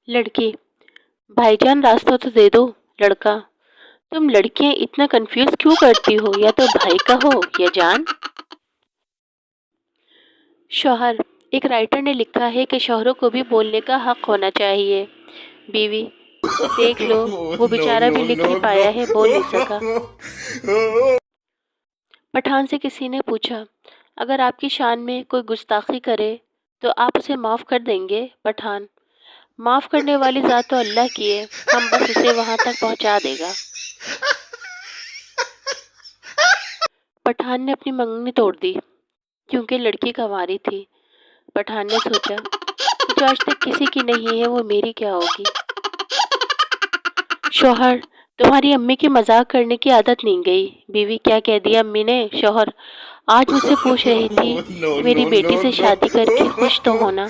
लड़की, भाईजान रास्ता तो दे दो। लड़का, तुम लड़कियां इतना कंफ्यूज क्यों करती हो, या तो भाई का हो या जान। शौहर, एक राइटर ने लिखा है कि शौहरों को भी बोलने का हक होना चाहिए। बीवी, देख लो, वो no, बेचारा भी no, लिख ही no, पाया है, बोल नहीं सका। no. पठान से किसी ने पूछा, अगर आपकी शान में कोई गुस्ताखी करे तो आप उसे माफ कर देंगे। पठान, माफ करने वाली ज़ात तो अल्लाह की है, हम बस उसे वहां तक पहुंचा देगा। पठान ने अपनी मंगनी तोड़ दी क्योंकि लड़की कंवारी थी। पठान ने सोचा, जो आज तक किसी की नहीं है वो मेरी क्या होगी। शौहर, तुम्हारी अम्मी की मजाक करने की आदत नहीं गई। बीवी, क्या कह दिया अम्मी ने। शौहर, आज मुझसे पूछ रही थी No, कि मेरी no, बेटी no, से शादी करके खुश तो no. होना।